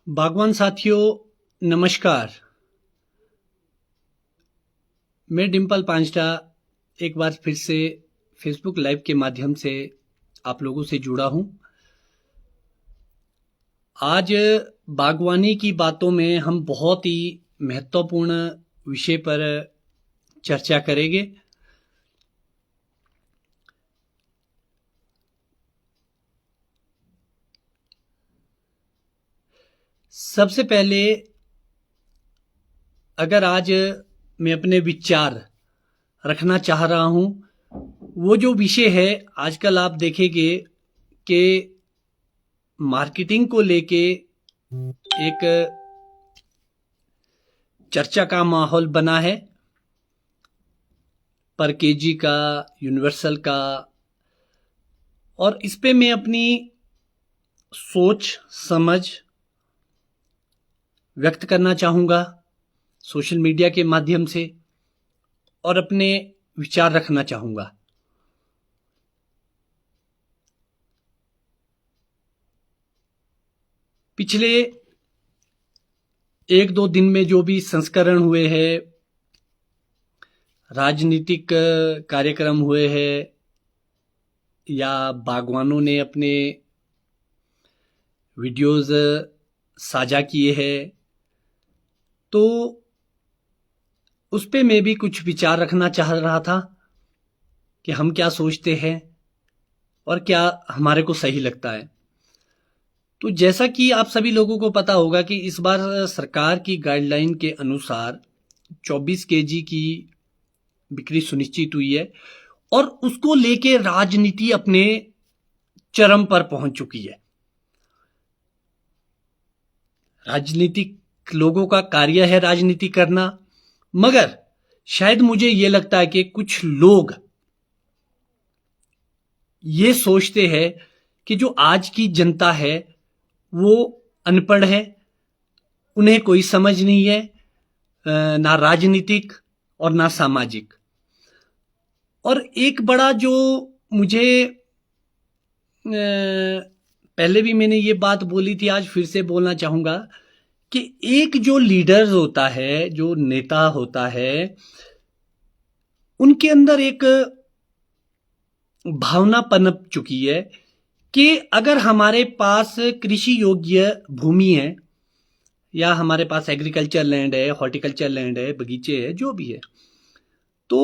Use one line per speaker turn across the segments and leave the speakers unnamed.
बागवान साथियों, नमस्कार। मैं डिम्पल पांचटा एक बार फिर से फेसबुक लाइव के माध्यम से आप लोगों से जुड़ा हूं। आज बागवानी की बातों में हम बहुत ही महत्वपूर्ण विषय पर चर्चा करेंगे। सबसे पहले अगर आज मैं अपने विचार रखना चाह रहा हूं, वो जो विषय है, आजकल आप देखेंगे कि मार्केटिंग को लेके एक चर्चा का माहौल बना है। पर केजी का, यूनिवर्सल का, और इस पे मैं अपनी सोच समझ व्यक्त करना चाहूँगा सोशल मीडिया के माध्यम से, और अपने विचार रखना चाहूँगा। पिछले एक दो दिन में जो भी संस्करण हुए हैं, राजनीतिक कार्यक्रम हुए हैं, या बागवानों ने अपने वीडियोस साझा किए हैं, तो उस पे मैं भी कुछ विचार रखना चाह रहा था कि हम क्या सोचते हैं और क्या हमारे को सही लगता है। तो जैसा कि आप सभी लोगों को पता होगा कि इस बार सरकार की गाइडलाइन के अनुसार 24 केजी की बिक्री सुनिश्चित हुई है, और उसको लेके राजनीति अपने चरम पर पहुंच चुकी है। राजनीतिक लोगों का कार्य है राजनीति करना, मगर शायद मुझे ये लगता है कि कुछ लोग ये सोचते हैं कि जो आज की जनता है वो अनपढ़ है, उन्हें कोई समझ नहीं है, ना राजनीतिक और ना सामाजिक। और एक बड़ा जो मुझे पहले भी मैंने ये बात बोली थी, आज फिर से बोलना चाहूँगा कि एक जो लीडर होता है, जो नेता होता है, उनके अंदर एक भावना पनप चुकी है कि अगर हमारे पास कृषि योग्य भूमि है, या हमारे पास एग्रीकल्चर लैंड है, हॉर्टिकल्चर लैंड है, बगीचे है, जो भी है, तो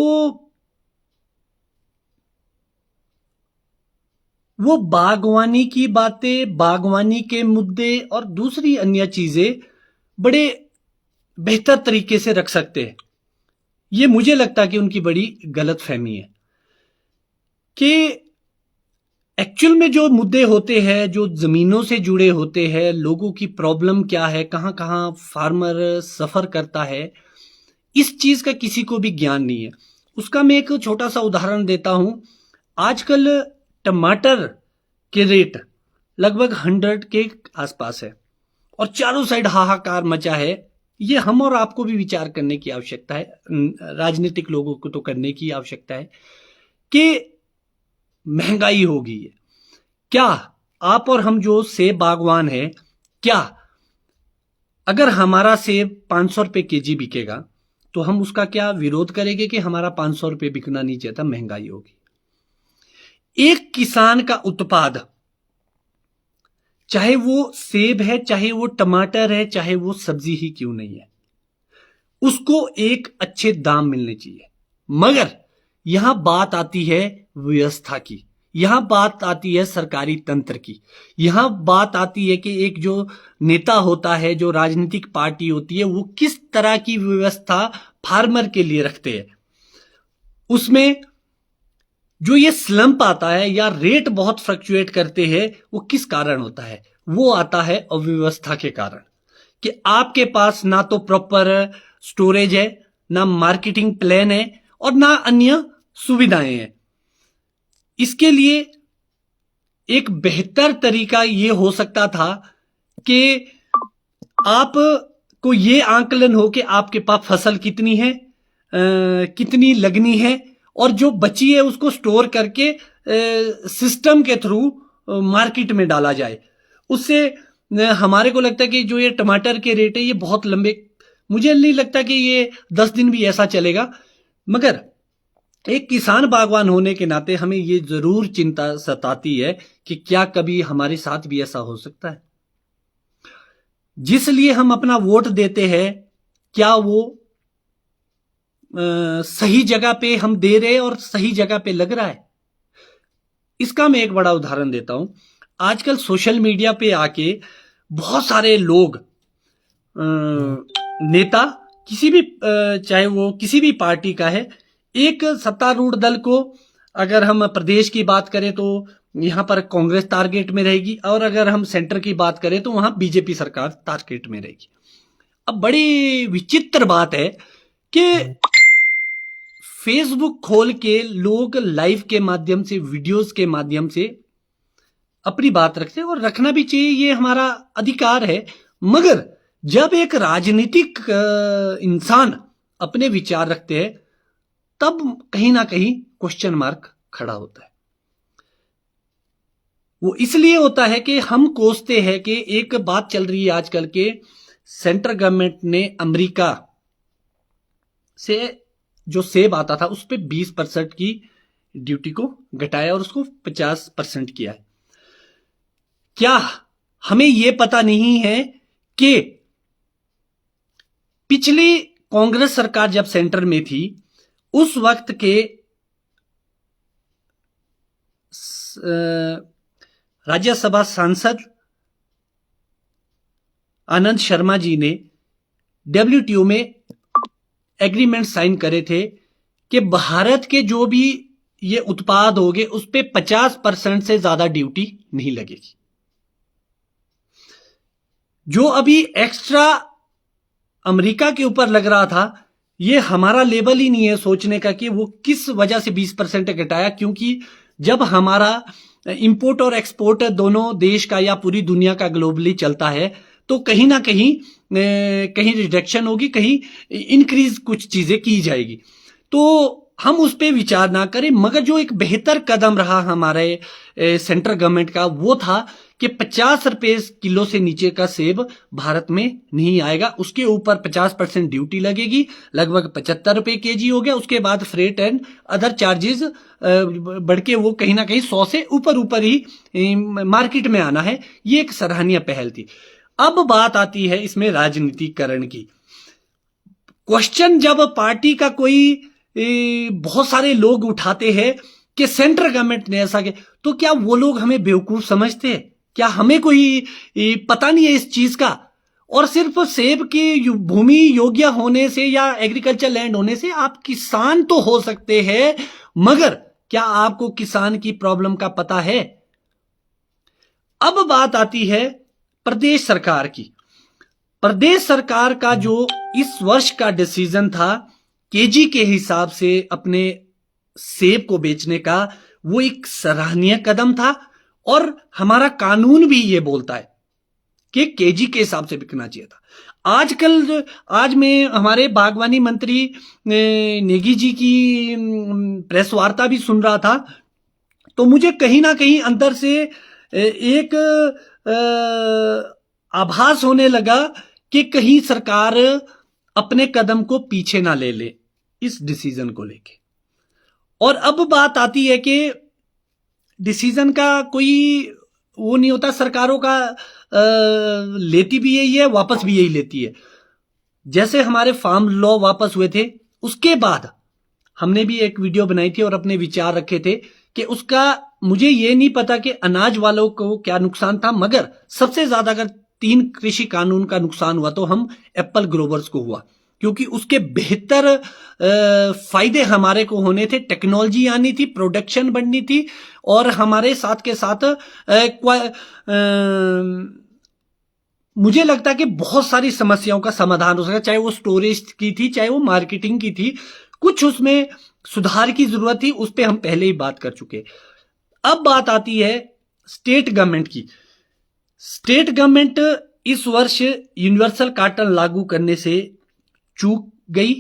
वो बागवानी की बातें, बागवानी के मुद्दे और दूसरी अन्य चीजें बड़े बेहतर तरीके से रख सकते हैं। ये मुझे लगता है कि उनकी बड़ी गलत फहमी है कि एक्चुअल में जो मुद्दे होते हैं, जो जमीनों से जुड़े होते हैं, लोगों की प्रॉब्लम क्या है, कहाँ कहाँ फार्मर सफर करता है, इस चीज का किसी को भी ज्ञान नहीं है। उसका मैं एक छोटा सा उदाहरण देता हूं। आजकल टमाटर के रेट लगभग 100 के आसपास है, और चारों साइड हाहाकार मचा है। ये हम और आपको भी विचार करने की आवश्यकता है, राजनीतिक लोगों को तो करने की आवश्यकता है कि महंगाई हो गई है। क्या आप और हम जो सेब बागवान है, क्या अगर हमारा सेब 500 रुपये केजी बिकेगा तो हम उसका क्या विरोध करेंगे कि हमारा 500 रुपये बिकना नहीं चाहता, महंगाई होगी। एक किसान का उत्पाद, चाहे वो सेब है, चाहे वो टमाटर है, चाहे वो सब्जी ही क्यों नहीं है, उसको एक अच्छे दाम मिलने चाहिए। मगर यहां बात आती है व्यवस्था की, यहां बात आती है सरकारी तंत्र की, यहां बात आती है कि एक जो नेता होता है, जो राजनीतिक पार्टी होती है, वो किस तरह की व्यवस्था फार्मर के लिए रखते हैं। उसमें जो ये स्लंप आता है या रेट बहुत फ्लक्चुएट करते हैं, वो किस कारण होता है? वो आता है अव्यवस्था के कारण, कि आपके पास ना तो प्रॉपर स्टोरेज है, ना मार्केटिंग प्लान है, और ना अन्य सुविधाएं हैं। इसके लिए एक बेहतर तरीका ये हो सकता था कि आप को ये आंकलन हो कि आपके पास फसल कितनी है, कितनी लगनी है, और जो बची है उसको स्टोर करके सिस्टम के थ्रू मार्केट में डाला जाए। उससे हमारे को लगता है कि जो ये टमाटर के रेट है ये बहुत लंबे, मुझे नहीं लगता कि ये 10 दिन भी ऐसा चलेगा। मगर एक किसान बागवान होने के नाते हमें ये जरूर चिंता सताती है कि क्या कभी हमारे साथ भी ऐसा हो सकता है। जिस लिए हम अपना वोट देते हैं, क्या वो सही जगह पे हम दे रहे हैं और सही जगह पे लग रहा है? इसका मैं एक बड़ा उदाहरण देता हूं। आजकल सोशल मीडिया पे आके बहुत सारे लोग, नेता, किसी भी चाहे वो किसी भी पार्टी का है, एक सत्तारूढ़ दल को, अगर हम प्रदेश की बात करें तो यहां पर कांग्रेस टारगेट में रहेगी, और अगर हम सेंटर की बात करें तो वहां बीजेपी सरकार टारगेट में रहेगी। अब बड़ी विचित्र बात है कि फेसबुक खोल के लोग लाइव के माध्यम से, वीडियोस के माध्यम से अपनी बात रखते हैं, और रखना भी चाहिए, ये हमारा अधिकार है। मगर जब एक राजनीतिक इंसान अपने विचार रखते हैं, तब कहीं ना कहीं क्वेश्चन मार्क खड़ा होता है। वो इसलिए होता है कि हम कोसते हैं कि एक बात चल रही है आजकल के, सेंट्रल गवर्नमेंट ने अमेरिका से जो सेब आता था उस पर 20% की ड्यूटी को घटाया और उसको 50% किया है। क्या हमें यह पता नहीं है कि पिछली कांग्रेस सरकार जब सेंटर में थी, उस वक्त के राज्यसभा सांसद आनंद शर्मा जी ने WTO में एग्रीमेंट साइन करे थे कि भारत के जो भी ये उत्पाद होंगे उस पे 50% से ज्यादा ड्यूटी नहीं लगेगी। जो अभी एक्स्ट्रा अमेरिका के ऊपर लग रहा था, ये हमारा लेवल ही नहीं है सोचने का कि वो किस वजह से 20% घटाया। क्योंकि जब हमारा इंपोर्ट और एक्सपोर्ट दोनों देश का या पूरी दुनिया का ग्लोबली चलता है, तो कहीं ना कहीं कहीं रिडक्शन होगी, कहीं इंक्रीज कुछ चीजें की जाएगी। तो हम उस पर विचार ना करें। मगर जो एक बेहतर कदम रहा हमारे सेंट्रल गवर्नमेंट का, वो था कि 50 रुपए किलो से नीचे का सेब भारत में नहीं आएगा। उसके ऊपर 50% ड्यूटी लगेगी, लगभग 75 रुपए केजी हो गया। उसके बाद फ्रेट एंड अदर चार्जेस बढ़ के वो कहीं ना कहीं 100 से ऊपर ही मार्केट में आना है। ये एक सराहनीय पहल थी। अब बात आती है इसमें राजनीतिकरण की। क्वेश्चन जब पार्टी का कोई बहुत सारे लोग उठाते हैं कि सेंट्रल गवर्नमेंट ने ऐसा किया, तो क्या वो लोग हमें बेवकूफ समझते हैं? क्या हमें कोई पता नहीं है इस चीज का? और सिर्फ सेब की भूमि योग्य होने से या एग्रीकल्चर लैंड होने से आप किसान तो हो सकते हैं, मगर क्या आपको किसान की प्रॉब्लम का पता है? अब बात आती है प्रदेश सरकार की। प्रदेश सरकार का जो इस वर्ष का डिसीजन था केजी के हिसाब से अपने सेब को बेचने का, वो एक सराहनीय कदम था। और हमारा कानून भी ये बोलता है कि केजी के हिसाब से बिकना चाहिए था। आज मैं हमारे बागवानी मंत्री नेगी जी की प्रेस वार्ता भी सुन रहा था तो मुझे कहीं ना कहीं अंदर से एक आभास होने लगा कि कहीं सरकार अपने कदम को पीछे ना ले ले इस डिसीजन को लेके। और अब बात आती है कि डिसीजन का कोई वो नहीं होता, सरकारों का लेती भी यही है, वापस भी यही लेती है। जैसे हमारे फार्म लॉ वापस हुए थे, उसके बाद हमने भी एक वीडियो बनाई थी और अपने विचार रखे थे कि उसका मुझे ये नहीं पता कि अनाज वालों को क्या नुकसान था, मगर सबसे ज्यादा अगर 3 कृषि कानून का नुकसान हुआ तो हम एप्पल ग्रोवर्स को हुआ, क्योंकि उसके बेहतर फायदे हमारे को होने थे। टेक्नोलॉजी आनी थी, प्रोडक्शन बढ़नी थी, और हमारे साथ के साथ मुझे लगता है कि बहुत सारी समस्याओं का समाधान हो सका, चाहे वो स्टोरेज की थी, चाहे वो मार्केटिंग की थी। कुछ उसमें सुधार की जरूरत थी, उस पर हम पहले ही बात कर चुके। अब बात आती है स्टेट गवर्नमेंट की। स्टेट गवर्नमेंट इस वर्ष यूनिवर्सल कार्टन लागू करने से चूक गई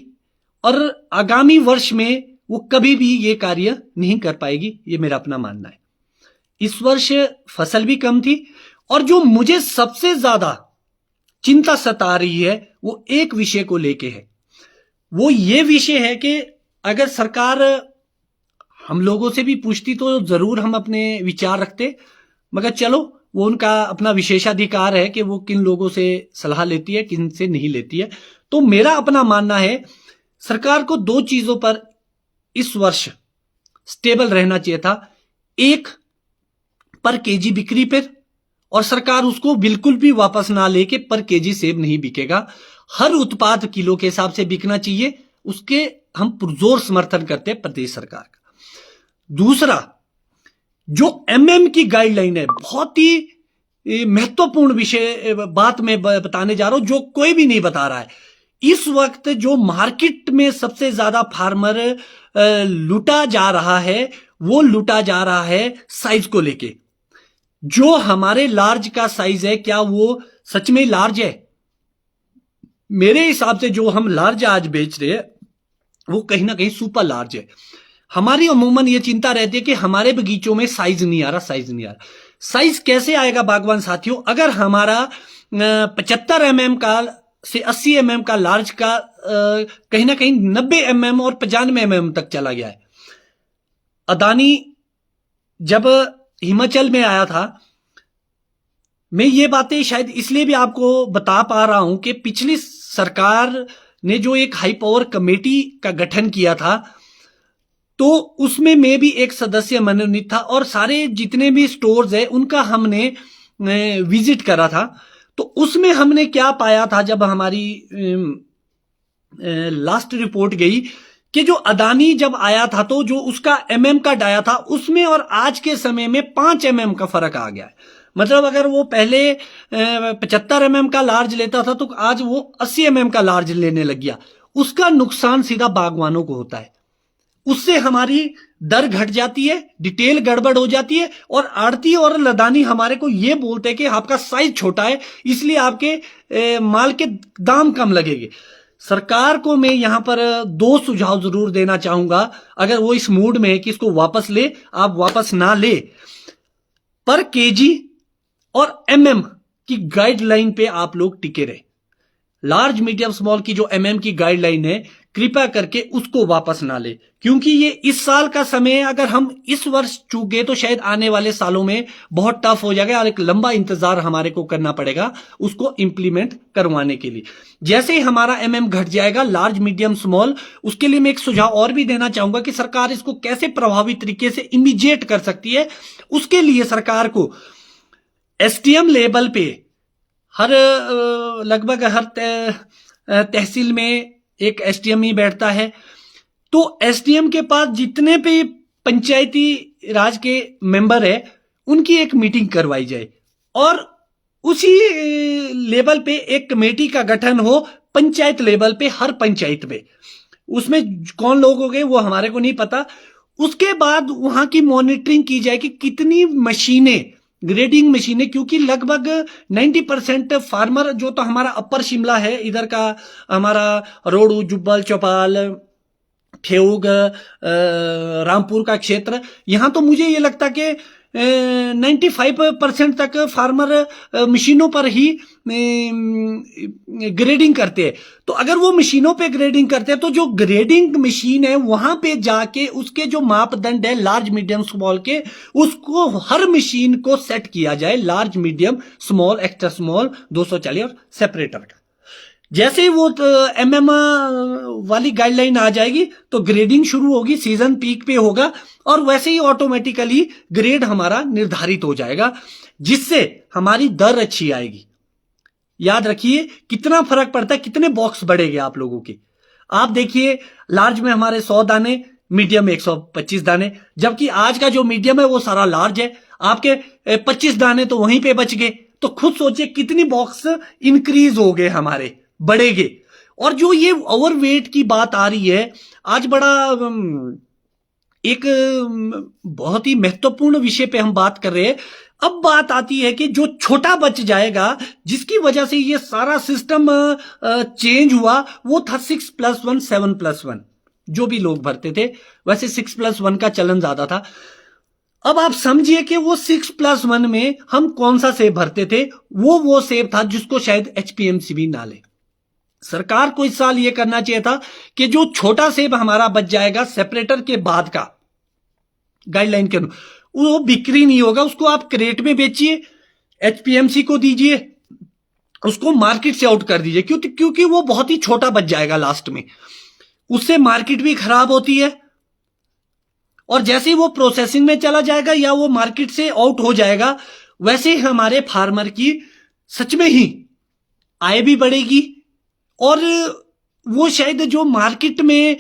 और आगामी वर्ष में वो कभी भी ये कार्य नहीं कर पाएगी, ये मेरा अपना मानना है। इस वर्ष फसल भी कम थी, और जो मुझे सबसे ज्यादा चिंता सता रही है वो एक विषय को लेके है। वो ये विषय है कि अगर सरकार हम लोगों से भी पूछती तो जरूर हम अपने विचार रखते, मगर चलो वो उनका अपना विशेषाधिकार है कि वो किन लोगों से सलाह लेती है, किन से नहीं लेती है। तो मेरा अपना मानना है सरकार को 2 चीजों पर इस वर्ष स्टेबल रहना चाहिए था। एक, पर केजी बिक्री पर, और सरकार उसको बिल्कुल भी वापस ना लेके पर केजी सेब नहीं बिकेगा, हर उत्पाद किलो के हिसाब से बिकना चाहिए। उसके हम पुरजोर समर्थन करते हैं प्रदेश सरकार का। दूसरा, जो एमएम की गाइडलाइन है, बहुत ही महत्वपूर्ण विषय बात मैं बताने जा रहा हूं जो कोई भी नहीं बता रहा है। इस वक्त जो मार्केट में सबसे ज्यादा फार्मर लूटा जा रहा है, वो लूटा जा रहा है साइज को लेके। जो हमारे लार्ज का साइज है, क्या वो सच में लार्ज है? मेरे हिसाब से जो हम लार्ज आज बेच रहे हैं वो कहीं ना कहीं सुपर लार्ज है। हमारी अमूमन ये चिंता रहती है कि हमारे बगीचों में साइज नहीं आ रहा, साइज नहीं आ रहा। साइज कैसे आएगा बागवान साथियों? अगर हमारा 75 mm का से 80 mm का लार्ज का कहीं ना कहीं 90 mm और 95 mm तक चला गया है। अदानी जब हिमाचल में आया था, मैं ये बातें शायद इसलिए भी आपको बता पा रहा हूं कि पिछली सरकार ने जो एक हाई पावर कमेटी का गठन किया था, तो उसमें मैं भी एक सदस्य मनोनीत था, और सारे जितने भी स्टोर्स है उनका हमने विजिट करा था। तो उसमें हमने क्या पाया था, जब हमारी लास्ट रिपोर्ट गई, कि जो अदानी जब आया था तो जो उसका एमएम का डाया था उसमें और आज के समय में 5 mm का फर्क आ गया है। मतलब अगर वो पहले 75 mm का लार्ज लेता था तो आज वो 80 mm का लार्ज लेने लग गया। उसका नुकसान सीधा बागवानों को होता है। उससे हमारी दर घट जाती है, डिटेल गड़बड़ हो जाती है, और आड़ती और लदानी हमारे को ये बोलते हैं कि आपका साइज छोटा है इसलिए आपके माल के दाम कम लगेंगे। सरकार को मैं यहां पर 2 सुझाव जरूर देना चाहूंगा, अगर वो इस मूड में है कि इसको वापस ले, आप वापस ना ले, पर केजी और एमएम की गाइडलाइन पे आप लोग टिके रहे। लार्ज मीडियम स्मॉल की जो एमएम की गाइडलाइन है, कृपया करके उसको वापस ना ले, क्योंकि ये इस साल का समय है। अगर हम इस वर्ष चूक गए तो शायद आने वाले सालों में बहुत टफ हो जाएगा और एक लंबा इंतजार हमारे को करना पड़ेगा उसको इंप्लीमेंट करवाने के लिए। जैसे ही हमारा एमएम घट जाएगा लार्ज मीडियम स्मॉल, उसके लिए मैं एक सुझाव और भी देना चाहूंगा कि सरकार इसको कैसे प्रभावी तरीके से इमीडिएट कर सकती है। उसके लिए सरकार को एसटीएम लेवल पे हर लगभग हर तहसील में एक एसडीएम ही बैठता है, तो एसडीएम के पास जितने भी पंचायती राज के मेंबर है उनकी एक मीटिंग करवाई जाए, और उसी लेवल पे एक कमेटी का गठन हो पंचायत लेवल पे, हर पंचायत में। उसमें कौन लोग हो गए वो हमारे को नहीं पता। उसके बाद वहां की मॉनिटरिंग की जाए कि कितनी मशीनें, ग्रेडिंग मशीनें, क्योंकि लगभग 90% फार्मर जो तो हमारा अपर शिमला है, इधर का हमारा रोडू, जुब्बल, चौपाल, ठेउग, रामपुर का क्षेत्र, यहां तो मुझे ये लगता कि 95% तक फार्मर मशीनों पर ही ग्रेडिंग करते हैं। तो अगर वो मशीनों पे ग्रेडिंग करते हैं तो जो ग्रेडिंग मशीन है वहां पे जाके उसके जो मापदंड है लार्ज मीडियम स्मॉल के, उसको हर मशीन को सेट किया जाए, large medium small extra small 240 और सेपरेटर का। जैसे ही वो एमएम वाली गाइडलाइन आ जाएगी तो ग्रेडिंग शुरू होगी, सीजन पीक पे होगा और वैसे ही ऑटोमेटिकली ग्रेड हमारा निर्धारित हो जाएगा, जिससे हमारी दर अच्छी आएगी। याद रखिए कितना फर्क पड़ता है, कितने बॉक्स बढ़ेंगे आप लोगों के। आप देखिए लार्ज में हमारे 100 दाने, मीडियम में 125 दाने, जबकि आज का जो मीडियम है वो सारा लार्ज है, आपके 25 दाने तो वहीं पे बच गए। तो खुद सोचिए कितनी बॉक्स इंक्रीज हो गए हमारे, बढ़ेंगे। और जो ये ओवरवेट की बात आ रही है आज, बड़ा एक बहुत ही महत्वपूर्ण विषय पे हम बात कर रहे हैं। अब बात आती है कि जो छोटा बच जाएगा, जिसकी वजह से ये सारा सिस्टम चेंज हुआ, वो था 6+1 7+1, जो भी लोग भरते थे। वैसे 6+1 का चलन ज्यादा था। अब आप समझिए कि वो 6+1 में हम कौन सा सेब भरते थे, वो सेब था जिसको शायद एचपीएमसी भी ना ले। सरकार को इस साल ये करना चाहिए था कि जो छोटा सेब हमारा बच जाएगा सेपरेटर के बाद का, गाइडलाइन के अनुसार वो बिक्री नहीं होगा, उसको आप क्रेट में बेचिए, एचपीएमसी को दीजिए, उसको मार्केट से आउट कर दीजिए, क्योंकि वो बहुत ही छोटा बच जाएगा लास्ट में। उससे मार्केट भी खराब होती है और जैसे ही वो प्रोसेसिंग में चला जाएगा या वो मार्केट से आउट हो जाएगा, वैसे हमारे फार्मर की सच में ही आय भी बढ़ेगी और वो शायद जो मार्केट में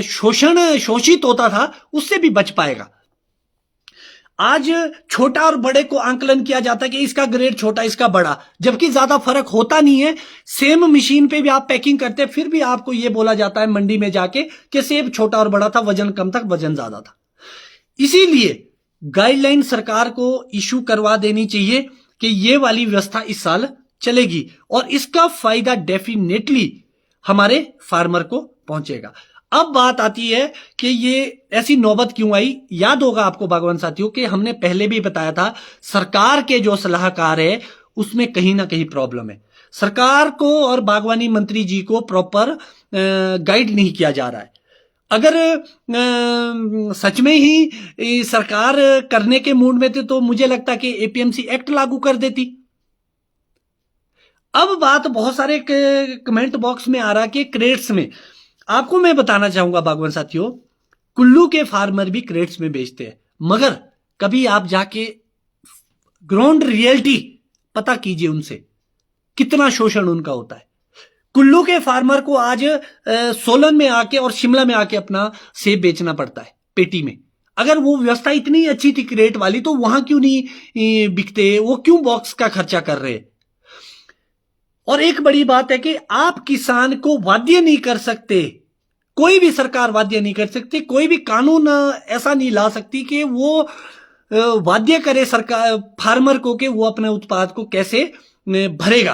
शोषित होता था उससे भी बच पाएगा। आज छोटा और बड़े को आंकलन किया जाता है कि इसका ग्रेड छोटा, इसका बड़ा, जबकि ज्यादा फर्क होता नहीं है। सेम मशीन पे भी आप पैकिंग करते हैं, फिर भी आपको यह बोला जाता है मंडी में जाके कि सेब छोटा और बड़ा था, वजन कम था, वजन ज्यादा था। इसीलिए गाइडलाइन सरकार को इशू करवा देनी चाहिए कि ये वाली व्यवस्था इस साल चलेगी और इसका फायदा डेफिनेटली हमारे फार्मर को पहुंचेगा। अब बात आती है कि ये ऐसी नौबत क्यों आई। याद होगा आपको बागवान साथियों कि हमने पहले भी बताया था, सरकार के जो सलाहकार है उसमें कहीं ना कहीं प्रॉब्लम है। सरकार को और बागवानी मंत्री जी को प्रॉपर गाइड नहीं किया जा रहा है। अगर सच में ही सरकार करने के मूड में थे तो मुझे लगता कि एपीएमसी एक्ट लागू कर देती। अब बात बहुत सारे कमेंट बॉक्स में आ रहा कि क्रेट्स में, आपको मैं बताना चाहूंगा बागवान साथियों, कुल्लू के फार्मर भी क्रेट्स में बेचते हैं, मगर कभी आप जाके ग्राउंड रियलिटी पता कीजिए उनसे, कितना शोषण उनका होता है। कुल्लू के फार्मर को आज सोलन में आके और शिमला में आके अपना सेब बेचना पड़ता है पेटी में। अगर वो व्यवस्था इतनी अच्छी थी क्रेट वाली तो वहां क्यों नहीं बिकते, वो क्यों बॉक्स का खर्चा कर रहे। और एक बड़ी बात है कि आप किसान को बाध्य नहीं कर सकते, कोई भी सरकार बाध्य नहीं कर सकती, कोई भी कानून ऐसा नहीं ला सकती कि वो बाध्य करे सरकार फार्मर को कि वो अपने उत्पाद को कैसे भरेगा।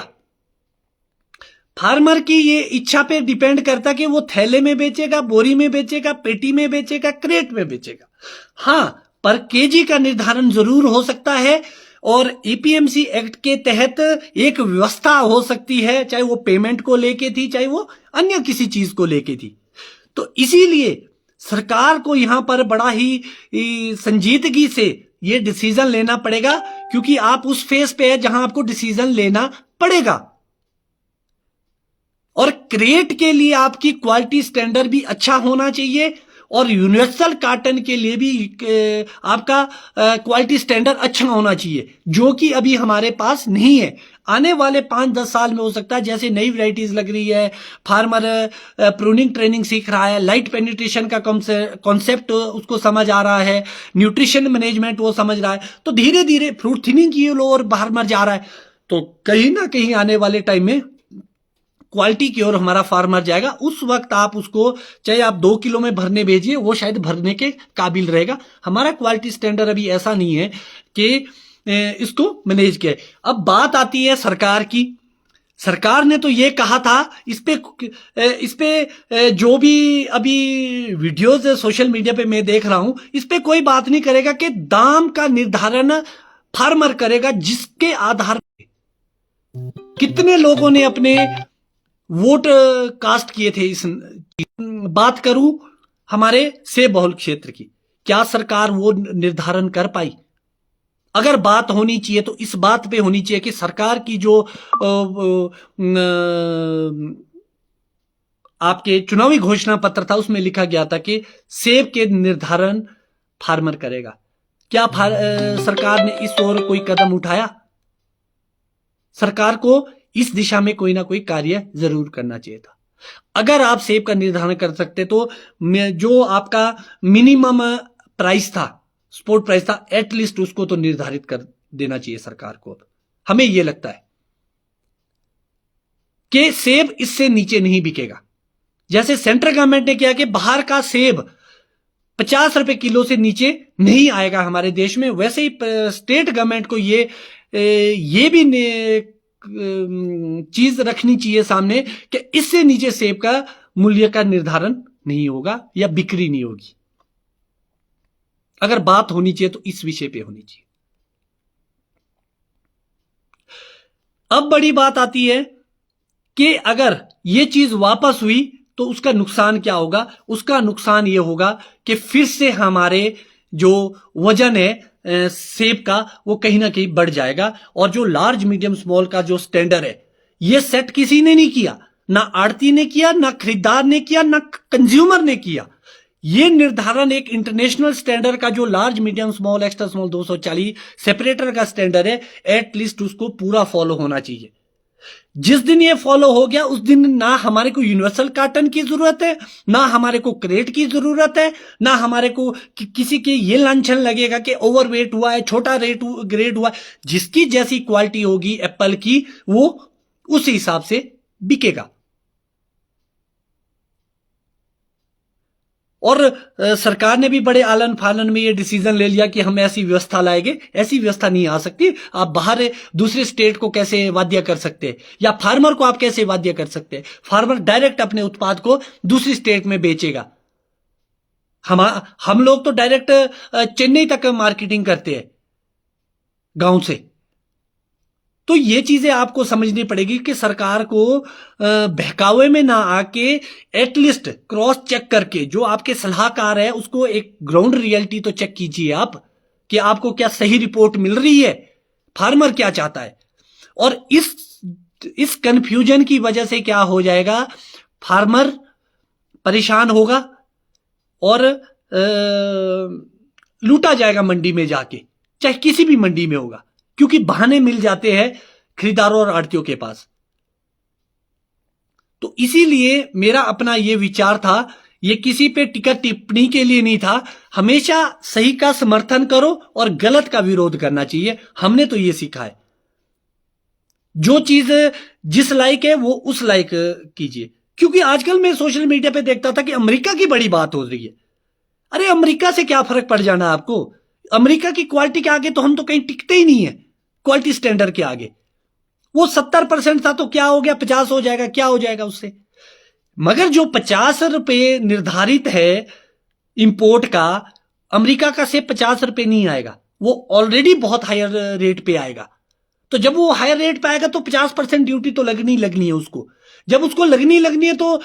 फार्मर की ये इच्छा पे डिपेंड करता कि वो थैले में बेचेगा, बोरी में बेचेगा, पेटी में बेचेगा, क्रेट में बेचेगा। हां, पर केजी का निर्धारण जरूर हो सकता है और एपीएमसी एक्ट के तहत एक व्यवस्था हो सकती है, चाहे वो पेमेंट को लेके थी, चाहे वो अन्य किसी चीज को लेके थी। तो इसीलिए सरकार को यहां पर बड़ा ही संजीदगी से ये डिसीजन लेना पड़ेगा, क्योंकि आप उस फेज पे है जहां आपको डिसीजन लेना पड़ेगा। और क्रेट के लिए आपकी क्वालिटी स्टैंडर्ड भी अच्छा होना चाहिए और यूनिवर्सल कार्टन के लिए भी आपका क्वालिटी स्टैंडर्ड अच्छा होना चाहिए, जो कि अभी हमारे पास नहीं है। आने वाले 5-10 साल में हो सकता है, जैसे नई वैरायटीज लग रही है, फार्मर प्रूनिंग ट्रेनिंग सीख रहा है, लाइट पेनिट्रेशन का कॉन्सेप्ट उसको समझ आ रहा है, न्यूट्रिशन मैनेजमेंट वो समझ रहा है, तो धीरे धीरे फ्रूट थिनिंग की ओर फार्मर जा रहा है। तो कहीं ना कहीं आने वाले टाइम में क्वालिटी की ओर हमारा फार्मर जाएगा। उस वक्त आप उसको चाहे आप 2 किलो में भरने भेजिए, वो शायद भरने के काबिल रहेगा। हमारा क्वालिटी स्टैंडर्ड अभी ऐसा नहीं है कि इसको मैनेज किया। अब बात आती है सरकार की। सरकार ने तो ये कहा था, इस पे जो भी अभी वीडियोस सोशल मीडिया पे मैं देख रहा हूं, इस पे कोई बात नहीं करेगा कि दाम का निर्धारण फार्मर करेगा, जिसके आधार पे कितने लोगों ने अपने वोट कास्ट किए थे। इस बात करूं हमारे सेब बहुल क्षेत्र की, क्या सरकार वो निर्धारण कर पाई? अगर बात होनी चाहिए तो इस बात पे होनी चाहिए कि सरकार की जो आपके चुनावी घोषणा पत्र था उसमें लिखा गया था कि सेब के निर्धारण फार्मर करेगा। क्या सरकार ने इस ओर कोई कदम उठाया? सरकार को इस दिशा में कोई ना कोई कार्य जरूर करना चाहिए था। अगर आप सेब का निर्धारण कर सकते तो जो आपका मिनिमम प्राइस था, सपोर्ट प्राइस था, एटलीस्ट उसको तो निर्धारित कर देना चाहिए सरकार को। हमें यह लगता है कि सेब इससे नीचे नहीं बिकेगा। जैसे सेंट्रल गवर्नमेंट ने किया कि बाहर का सेब 50 रुपए किलो से नीचे नहीं आएगा हमारे देश में, वैसे ही स्टेट गवर्नमेंट को ये भी चीज रखनी चाहिए सामने कि इससे नीचे सेब का मूल्य का निर्धारण नहीं होगा या बिक्री नहीं होगी। अगर बात होनी चाहिए तो इस विषय पे होनी चाहिए। अब बड़ी बात आती है कि अगर ये चीज वापस हुई तो उसका नुकसान क्या होगा? उसका नुकसान यह होगा कि फिर से हमारे जो वजन है सेब का वो कहीं ना कहीं बढ़ जाएगा, और जो लार्ज मीडियम स्मॉल का जो स्टैंडर्ड है ये सेट किसी ने नहीं किया, ना आड़ती ने किया, ना खरीदार ने किया, ना कंज्यूमर ने किया। ये निर्धारण एक इंटरनेशनल स्टैंडर्ड का जो large medium small extra small 240 separator का स्टैंडर्ड है, एटलीस्ट उसको पूरा फॉलो होना चाहिए। जिस दिन ये फॉलो हो गया उस दिन ना हमारे को यूनिवर्सल कार्टन की जरूरत है, ना हमारे को क्रेट की जरूरत है, ना हमारे को किसी के ये लांछन लगेगा कि ओवरवेट हुआ है, छोटा ग्रेड हुआ है। जिसकी जैसी क्वालिटी होगी एप्पल की वो उस हिसाब से बिकेगा। और सरकार ने भी बड़े आलन फालन में ये डिसीजन ले लिया कि हम ऐसी व्यवस्था लाएंगे। ऐसी व्यवस्था नहीं आ सकती। आप बाहर दूसरे स्टेट को कैसे वाद्य कर सकते हैं, या फार्मर को आप कैसे वाद्य कर सकते हैं? फार्मर डायरेक्ट अपने उत्पाद को दूसरी स्टेट में बेचेगा। हम लोग तो डायरेक्ट चेन्नई तक मार्केटिंग करते हैं गांव से। तो ये चीजें आपको समझनी पड़ेगी कि सरकार को बहकावे में ना आके एटलीस्ट क्रॉस चेक करके जो आपके सलाहकार है उसको एक ग्राउंड रियलिटी तो चेक कीजिए आप कि आपको क्या सही रिपोर्ट मिल रही है, फार्मर क्या चाहता है। और इस कंफ्यूजन की वजह से क्या हो जाएगा, फार्मर परेशान होगा और लूटा जाएगा मंडी में जाके, चाहे किसी भी मंडी में होगा, क्योंकि बहाने मिल जाते हैं खरीदारों और आड़तियों के पास। तो इसीलिए मेरा अपना यह विचार था, यह किसी पे टिका टिप्पणी के लिए नहीं था। हमेशा सही का समर्थन करो और गलत का विरोध करना चाहिए। हमने तो यह सीखा है, जो चीज जिस लायक है वो उस लायक कीजिए। क्योंकि आजकल मैं सोशल मीडिया पे देखता था कि अमेरिका की बड़ी बात हो रही है। अरे अमेरिका से क्या फर्क पड़ जाना आपको? अमेरिका की क्वालिटी के आगे तो हम तो कहीं टिकते ही नहीं है। क्वालिटी स्टैंडर्ड के आगे वो 70% था तो क्या हो गया, 50 हो जाएगा, क्या हो जाएगा उससे? मगर जो 50 रुपए निर्धारित है इंपोर्ट का, अमेरिका का से 50 रुपए नहीं आएगा, वो ऑलरेडी बहुत हायर रेट पे आएगा। तो जब वो हायर रेट पे आएगा तो 50% ड्यूटी तो लगनी है उसको। जब उसको लगनी है तो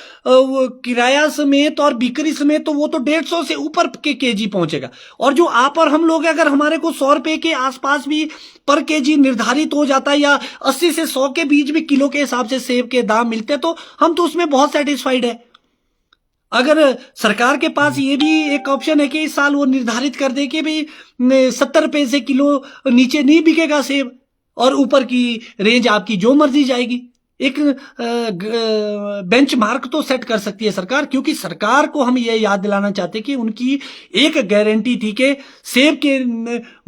किराया समेत और बिक्री समेत तो वो तो 150 से ऊपर के केजी पहुंचेगा। और जो आप और हम लोग अगर हमारे को 100 रुपए के आसपास भी पर केजी निर्धारित हो जाता है, या 80 से 100 के बीच भी किलो के हिसाब से सेब के दाम मिलते हैं, तो हम तो उसमें बहुत सेटिस्फाइड है। अगर सरकार के पास ये भी एक ऑप्शन है कि इस साल वो निर्धारित कर दे कि भाई 70 रुपए से किलो नीचे नहीं बिकेगा सेब, और ऊपर की रेंज आपकी जो मर्जी जाएगी। एक बेंचमार्क तो सेट कर सकती है सरकार, क्योंकि सरकार को हम ये याद दिलाना चाहते हैं कि उनकी एक गारंटी थी कि सेब के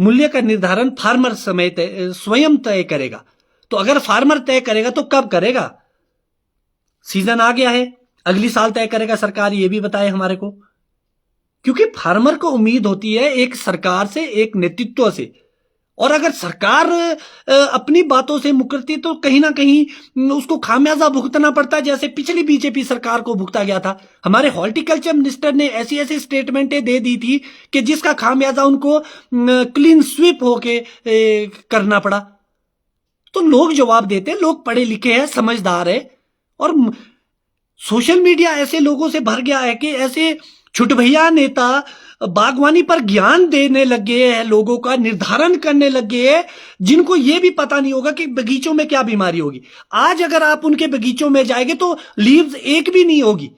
मूल्य का निर्धारण फार्मर स्वयं तय करेगा। तो अगर फार्मर तय करेगा तो कब करेगा? सीजन आ गया है, अगली साल तय करेगा सरकार, ये भी बताए हमारे को। क्योंकि फार्मर को उम्मीद होती है एक सरकार से, एक नेतृत्व से। और अगर सरकार अपनी बातों से मुकरती तो कहीं ना कहीं उसको खामियाजा भुगतना पड़ता, जैसे पिछली बीजेपी सरकार को भुगता गया था। हमारे हॉर्टिकल्चर मिनिस्टर ने ऐसी ऐसी स्टेटमेंटें दे दी थी कि जिसका खामियाजा उनको क्लीन स्वीप होके करना पड़ा। तो लोग जवाब देते हैं, लोग पढ़े लिखे हैं, समझदार है, और सोशल मीडिया ऐसे लोगों से भर गया है कि ऐसे छुटभैया नेता बागवानी पर ज्ञान देने लगे हैं, लोगों का निर्धारण करने लगे हैं, जिनको यह भी पता नहीं होगा कि बगीचों में क्या बीमारी होगी। आज अगर आप उनके बगीचों में जाएंगे तो लीव्स एक भी नहीं होगी।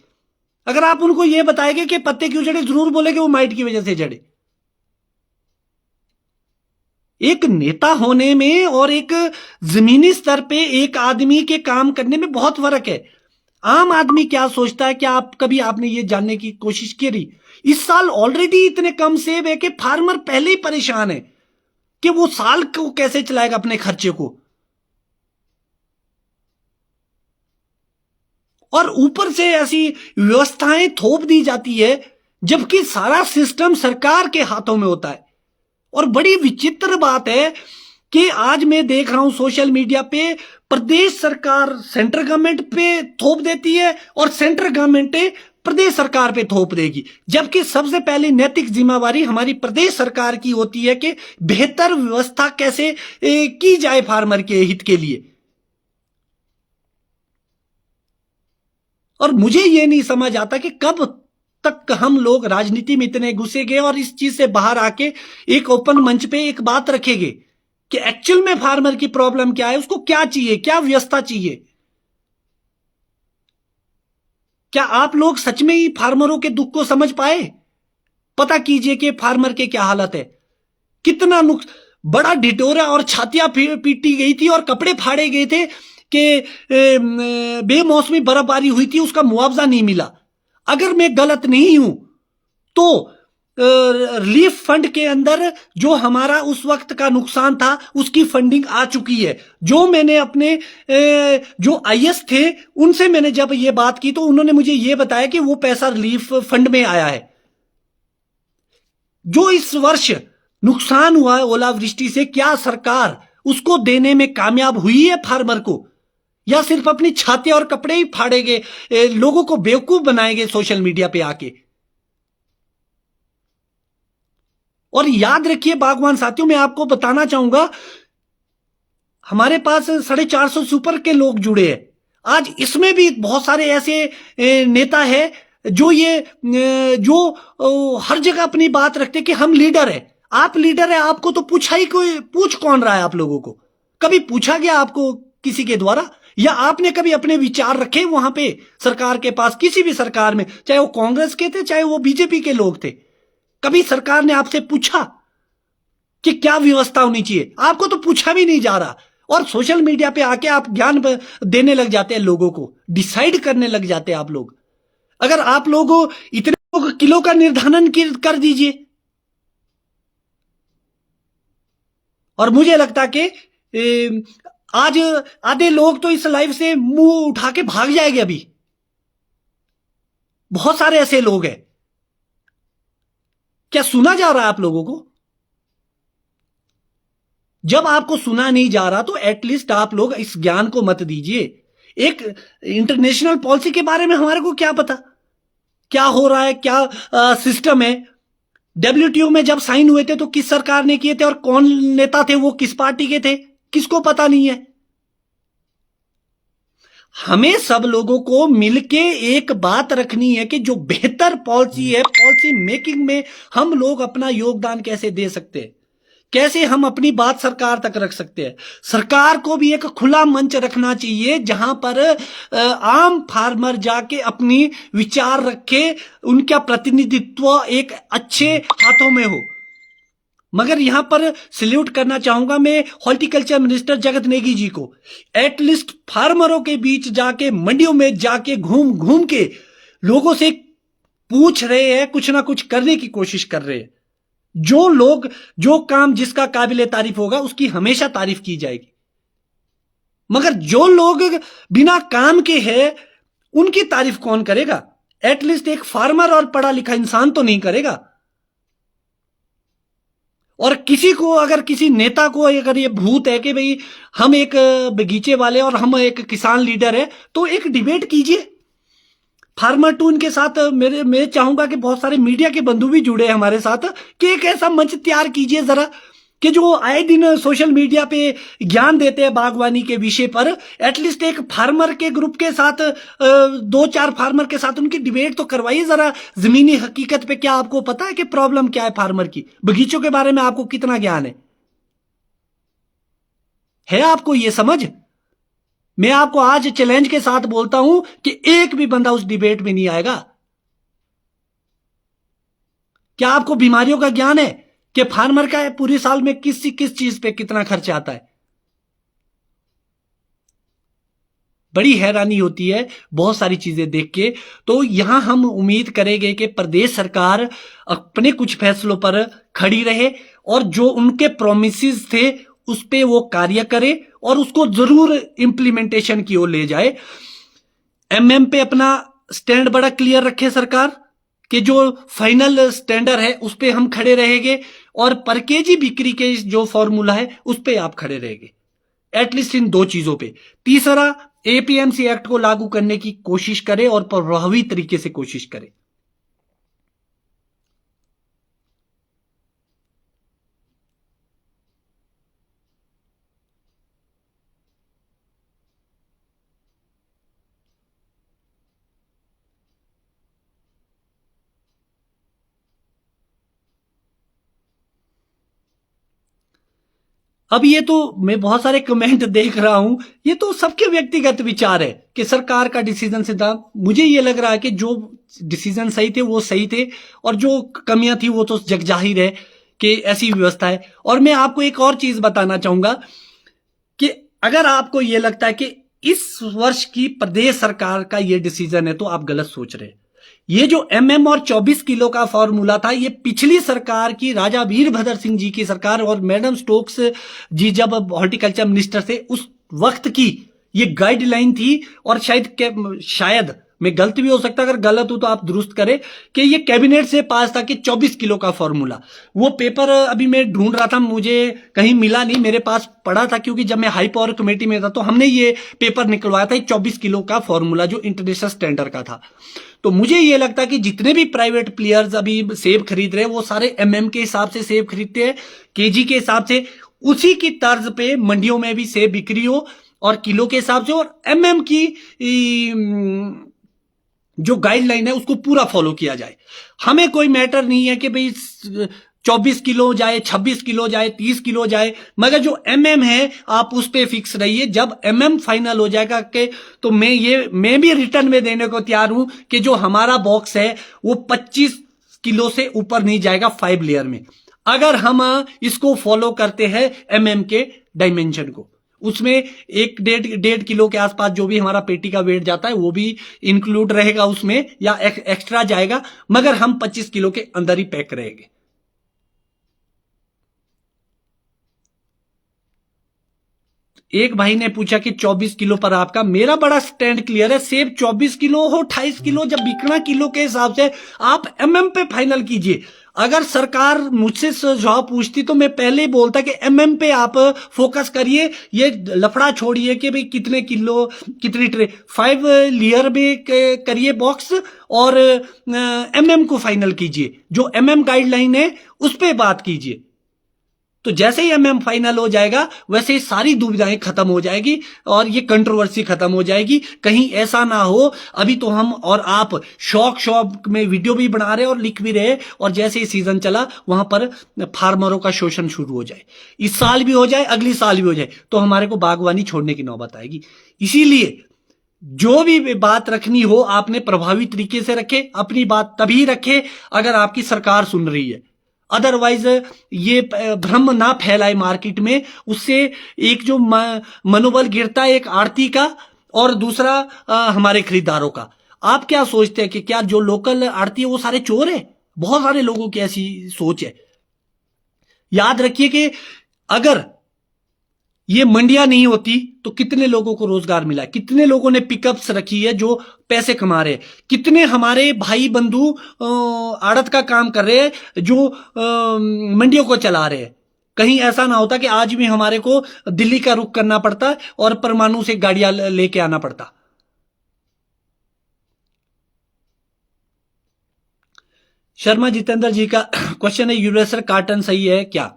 अगर आप उनको यह बताएंगे कि पत्ते क्यों झड़े, जरूर बोलेंगे वो माइट की वजह से झड़े। एक नेता होने में और एक जमीनी स्तर पे एक आदमी के काम करने में बहुत फर्क है। आम आदमी क्या सोचता है, क्या आप कभी आपने ये जानने की कोशिश करी? इस साल ऑलरेडी इतने कम सेब है कि फार्मर पहले ही परेशान है कि वो साल को कैसे चलाएगा अपने खर्चे को, और ऊपर से ऐसी व्यवस्थाएं थोप दी जाती है जबकि सारा सिस्टम सरकार के हाथों में होता है। और बड़ी विचित्र बात है कि आज मैं देख रहा हूं सोशल मीडिया पे प्रदेश सरकार सेंट्रल गवर्नमेंट पे थोप देती है और सेंट्रल गवर्नमेंट प्रदेश सरकार पे थोप देगी, जबकि सबसे पहले नैतिक जिम्मेवारी हमारी प्रदेश सरकार की होती है कि बेहतर व्यवस्था कैसे की जाए फार्मर के हित के लिए। और मुझे यह नहीं समझ आता कि कब तक हम लोग राजनीति में इतने घुसे गए और इस चीज से बाहर आके एक ओपन मंच पे एक बात रखेंगे कि एक्चुअल में फार्मर की प्रॉब्लम क्या है, उसको क्या चाहिए, क्या व्यवस्था चाहिए। क्या आप लोग सच में ही फार्मरों के दुख को समझ पाए? पता कीजिए कि फार्मर के क्या हालत है, कितना बड़ा ढिढोरा और छातियां पीटी गई थी और कपड़े फाड़े गए थे कि बेमौसमी बर्फबारी हुई थी, उसका मुआवजा नहीं मिला। अगर मैं गलत नहीं हूं तो रिलीफ फंड के अंदर जो हमारा उस वक्त का नुकसान था उसकी फंडिंग आ चुकी है। जो मैंने अपने जो आईएएस थे उनसे मैंने जब ये बात की तो उन्होंने मुझे ये बताया कि वो पैसा रिलीफ फंड में आया है। जो इस वर्ष नुकसान हुआ है ओलावृष्टि से, क्या सरकार उसको देने में कामयाब हुई है फार्मर को, या सिर्फ अपनी छाती और कपड़े ही फाड़ेंगे, लोगों को बेवकूफ बनाएंगे सोशल मीडिया पे आके? और याद रखिए बागवान साथियों, मैं आपको बताना चाहूंगा, हमारे पास 450 सुपर के लोग जुड़े हैं। आज इसमें भी बहुत सारे ऐसे नेता है जो हर जगह अपनी बात रखते कि हम लीडर है। आप लीडर है, आपको तो पूछ कौन रहा है? आप लोगों को कभी पूछा गया आपको किसी के द्वारा? या आपने कभी अपने विचार रखे वहां पे सरकार के पास, किसी भी सरकार में, चाहे वो कांग्रेस के थे चाहे वो बीजेपी के लोग थे? कभी सरकार ने आपसे पूछा कि क्या व्यवस्था होनी चाहिए? आपको तो पूछा भी नहीं जा रहा, और सोशल मीडिया पे आके आप ज्ञान देने लग जाते हैं, लोगों को डिसाइड करने लग जाते हैं आप लोग। अगर आप लोगों इतने किलो का निर्धारण कर दीजिए। और मुझे लगता कि आज आधे लोग तो इस लाइफ से मुंह उठा के भाग जाएंगे। अभी बहुत सारे ऐसे लोग हैं। क्या सुना जा रहा है आप लोगों को? जब आपको सुना नहीं जा रहा तो एटलीस्ट आप लोग इस ज्ञान को मत दीजिए। एक इंटरनेशनल पॉलिसी के बारे में हमारे को क्या पता, क्या हो रहा है, क्या सिस्टम है? डब्ल्यूटीओ में जब साइन हुए थे तो किस सरकार ने किए थे और कौन नेता थे, वो किस पार्टी के थे, किसको पता नहीं है। हमें सब लोगों को मिलके एक बात रखनी है कि जो बेहतर पॉलिसी है, पॉलिसी मेकिंग में हम लोग अपना योगदान कैसे दे सकते हैं, कैसे हम अपनी बात सरकार तक रख सकते हैं। सरकार को भी एक खुला मंच रखना चाहिए जहां पर आम फार्मर जाके अपनी विचार रखे, उनका प्रतिनिधित्व एक अच्छे हाथों में हो। मगर यहां पर सल्यूट करना चाहूंगा मैं हॉर्टिकल्चर मिनिस्टर जगत नेगी जी को। एटलीस्ट फार्मरों के बीच जाके, मंडियों में जाके घूम घूम के लोगों से पूछ रहे हैं, कुछ ना कुछ करने की कोशिश कर रहे हैं। जो लोग, जो काम जिसका काबिले तारीफ होगा उसकी हमेशा तारीफ की जाएगी। मगर जो लोग बिना काम के हैं उनकी तारीफ कौन करेगा? एटलीस्ट एक फार्मर और पढ़ा लिखा इंसान तो नहीं करेगा। और किसी को, अगर किसी नेता को अगर ये भूत है कि भाई हम एक बगीचे वाले और हम एक किसान लीडर है, तो एक डिबेट कीजिए फार्मर टू के साथ। मैं चाहूंगा कि बहुत सारे मीडिया के बंधु भी जुड़े हमारे साथ, कि एक ऐसा मंच तैयार कीजिए जरा, कि जो आए दिन सोशल मीडिया पे ज्ञान देते हैं बागवानी के विषय पर, एटलीस्ट एक फार्मर के ग्रुप के साथ, 2-4 फार्मर के साथ उनकी डिबेट तो करवाइए जरा, जमीनी हकीकत पे। क्या आपको पता है कि प्रॉब्लम क्या है फार्मर की? बगीचों के बारे में आपको कितना ज्ञान है आपको ये समझ? मैं आपको आज चैलेंज के साथ बोलता हूं कि एक भी बंदा उस डिबेट में नहीं आएगा। क्या आपको बीमारियों का ज्ञान है कि फार्मर का है पूरे साल में किस चीज पे कितना खर्च आता है? बड़ी हैरानी होती है बहुत सारी चीजें देख के। तो यहां हम उम्मीद करेंगे कि प्रदेश सरकार अपने कुछ फैसलों पर खड़ी रहे और जो उनके प्रोमिसेस थे उस पे वो कार्य करे और उसको जरूर इंप्लीमेंटेशन की ओर ले जाए। एमएम पे अपना स्टैंड बड़ा क्लियर रखे सरकार, कि जो फाइनल स्टैंडर्ड है उस पे हम खड़े रहेंगे, और पर केजी बिक्री के जो फॉर्मूला है उस पे आप खड़े रहेंगे, एटलीस्ट इन 2 चीजों पे। तीसरा, एपीएमसी एक्ट को लागू करने की कोशिश करें और प्रभावी तरीके से कोशिश करें। अब ये तो मैं बहुत सारे कमेंट देख रहा हूं, ये तो सबके व्यक्तिगत विचार है कि सरकार का डिसीजन सीधा। मुझे ये लग रहा है कि जो डिसीजन सही थे वो सही थे, और जो कमियां थी वो तो जगजाहिर है कि ऐसी व्यवस्था है। और मैं आपको एक और चीज बताना चाहूंगा कि अगर आपको ये लगता है कि इस वर्ष की प्रदेश सरकार का ये डिसीजन है, तो आप गलत सोच रहे हैं। ये जो एमएम और 24 किलो का फॉर्मूला था, ये पिछली सरकार की, राजा वीरभद्र सिंह जी की सरकार और मैडम स्टोक्स जी जब हॉर्टिकल्चर मिनिस्टर थे उस वक्त की ये गाइडलाइन थी। और शायद मैं गलत भी हो सकता, अगर गलत हो तो आप दुरुस्त करें, कि ये कैबिनेट से पास था कि 24 किलो का फॉर्मूला। वो पेपर अभी मैं ढूंढ रहा था, मुझे कहीं मिला नहीं, मेरे पास पड़ा था, क्योंकि जब मैं हाई पावर कमेटी में था तो हमने ये पेपर निकलवाया था, 24 किलो का फॉर्मूला जो इंटरनेशनल स्टैंडर्ड का था। तो मुझे ये लगता है कि जितने भी प्राइवेट प्लेयर्स अभी सेब खरीद रहे हैं वो सारे एमएम के हिसाब से सेब खरीदते हैं, केजी के हिसाब से। उसी की तर्ज पे मंडियों में भी सेब बिक्री हो और किलो के हिसाब से, और एमएम की जो गाइडलाइन है उसको पूरा फॉलो किया जाए। हमें कोई मैटर नहीं है कि भाई 24 किलो जाए, 26 किलो जाए, 30 किलो जाए, मगर जो एमएम है आप उस पे फिक्स रहिए। जब एमएम फाइनल हो जाएगा के, तो मैं भी रिटर्न में देने को तैयार हूं कि जो हमारा बॉक्स है वो 25 किलो से ऊपर नहीं जाएगा 5 लेयर में, अगर हम इसको फॉलो करते हैं एमएम के डायमेंशन को। उसमें 1-1.5 किलो के आसपास जो भी हमारा पेटी का वेट जाता है वो भी इंक्लूड रहेगा उसमें, या एक्स्ट्रा जाएगा, मगर हम 25 किलो के अंदर ही पैक रहेंगे। एक भाई ने पूछा कि 24 किलो पर आपका, मेरा बड़ा स्टैंड क्लियर है। सेब 24 किलो हो, 28 किलो, जब बिकना किलो के हिसाब से, आप एमएम पे फाइनल कीजिए। अगर सरकार मुझसे सुझाव पूछती तो मैं पहले ही बोलता कि एमएम पे आप फोकस करिए, ये लफड़ा छोड़िए कि भाई कितने किलो कितनी ट्रे, 5 लेयर में करिए बॉक्स, और एमएम को फाइनल कीजिए। जो एमएम गाइडलाइन है उस पर बात कीजिए। तो जैसे ही एमएम फाइनल हो जाएगा वैसे ही सारी दुविधाएं खत्म हो जाएगी और ये कंट्रोवर्सी खत्म हो जाएगी। कहीं ऐसा ना हो, अभी तो हम और आप शौक में वीडियो भी बना रहे और लिख भी रहे, और जैसे ही सीजन चला वहां पर फार्मरों का शोषण शुरू हो जाए, इस साल भी हो जाए, अगली साल भी हो जाए, तो हमारे को बागवानी छोड़ने की नौबत आएगी। इसीलिए जो भी बात रखनी हो आपने प्रभावी तरीके से रखे, अपनी बात तभी रखे अगर आपकी सरकार सुन रही है। अदरवाइज ये भ्रम ना फैलाए मार्केट में, उससे एक जो मनोबल गिरता है एक आड़ती का, और दूसरा हमारे खरीदारों का। आप क्या सोचते हैं कि क्या जो लोकल आड़ती है वो सारे चोर है? बहुत सारे लोगों की ऐसी सोच है। याद रखिए कि अगर ये मंडियां नहीं होती तो कितने लोगों को रोजगार मिला, कितने लोगों ने पिकअप्स रखी है जो पैसे कमा रहे, कितने हमारे भाई बंधु आड़त का काम कर रहे हैं जो मंडियों को चला रहे हैं। कहीं ऐसा ना होता कि आज भी हमारे को दिल्ली का रुख करना पड़ता और परमाणु से गाड़ियां लेके आना पड़ता। शर्मा जितेंद्र जी का क्वेश्चन है, यूनिवर्सल कार्टन सही है क्या?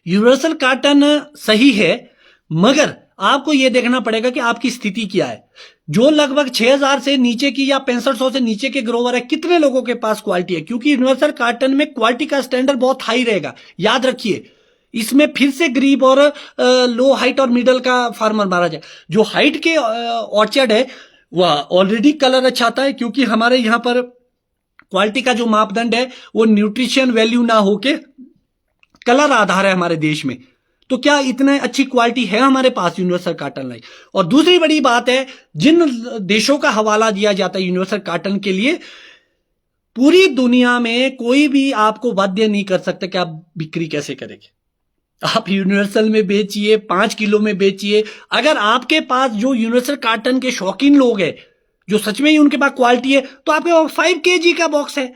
यूनिवर्सल कार्टन सही है, मगर आपको यह देखना पड़ेगा कि आपकी स्थिति क्या है। जो लगभग 6000 से नीचे की या 6500 से नीचे के ग्रोवर है, कितने लोगों के पास क्वालिटी है? क्योंकि यूनिवर्सल कार्टन में क्वालिटी का स्टैंडर्ड बहुत हाई रहेगा, याद रखिए। इसमें फिर से गरीब और लो हाइट और मिडल का फार्मर मारा जाए। जो हाइट के ऑर्चर्ड है वह ऑलरेडी कलर अच्छा आता है, क्योंकि हमारे यहां पर क्वालिटी का जो मापदंड है वो न्यूट्रिशन वैल्यू ना होके कलर आधार है हमारे देश में। तो क्या इतने अच्छी क्वालिटी है हमारे पास यूनिवर्सल कार्टन लाइक? और दूसरी बड़ी बात है, जिन देशों का हवाला दिया जाता है यूनिवर्सल कार्टन के लिए, पूरी दुनिया में कोई भी आपको बाध्य नहीं कर सकता कि आप बिक्री कैसे करेंगे। आप यूनिवर्सल में बेचिए, 5 किलो में बेचिए। अगर आपके पास जो यूनिवर्सल कार्टन के शौकीन लोग हैं, जो सच में ही उनके पास क्वालिटी है, तो आपके पास 5 kg का बॉक्स है,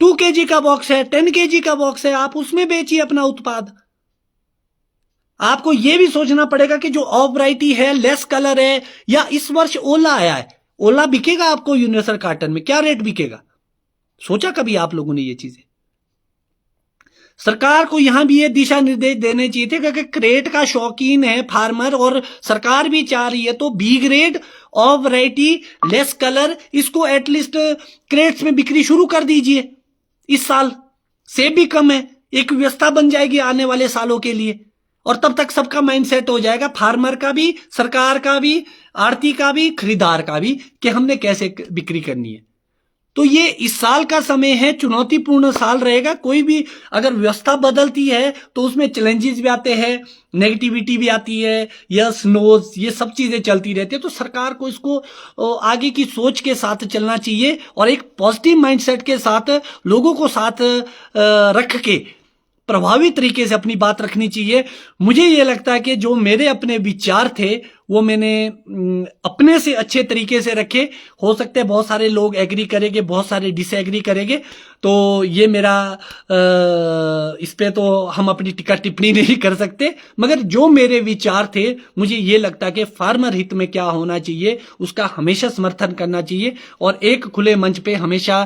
2 kg का बॉक्स है, 10 kg का बॉक्स है, आप उसमें बेचिए अपना उत्पाद। आपको यह भी सोचना पड़ेगा कि जो ऑफ वैरायटी है, लेस कलर है, या इस वर्ष ओला आया है, ओला बिकेगा आपको यूनिवर्सल कार्टन में, क्या रेट बिकेगा? सोचा कभी आप लोगों ने ये चीजें? सरकार को यहां भी ये दिशा निर्देश देने चाहिए थे, क्योंकि क्रेट का शौकीन है फार्मर और सरकार भी चाह रही है, तो B grade of variety less colour, इसको एटलीस्ट क्रेट्स में बिक्री शुरू कर दीजिए। इस साल सेब भी कम है, एक व्यवस्था बन जाएगी आने वाले सालों के लिए, और तब तक सबका माइंडसेट हो जाएगा, फार्मर का भी, सरकार का भी, आड़ती का भी, खरीदार का भी, कि हमने कैसे बिक्री करनी है। तो ये इस साल का समय है, चुनौतीपूर्ण साल रहेगा। कोई भी अगर व्यवस्था बदलती है तो उसमें चैलेंजेस भी आते हैं, नेगेटिविटी भी आती है, यस नोज, ये सब चीजें चलती रहती है। तो सरकार को इसको आगे की सोच के साथ चलना चाहिए और एक पॉजिटिव माइंडसेट के साथ लोगों को साथ रख के प्रभावी तरीके से अपनी बात रखनी चाहिए। मुझे ये लगता है कि जो मेरे अपने विचार थे वो मैंने अपने से अच्छे तरीके से रखे। हो सकते हैं बहुत सारे लोग एग्री करेंगे, बहुत सारे डिसएग्री करेंगे, तो ये मेरा इस पे तो हम अपनी टीका टिप्पणी नहीं कर सकते, मगर जो मेरे विचार थे, मुझे ये लगता है कि फार्मर हित में क्या होना चाहिए उसका हमेशा समर्थन करना चाहिए और एक खुले मंच पे हमेशा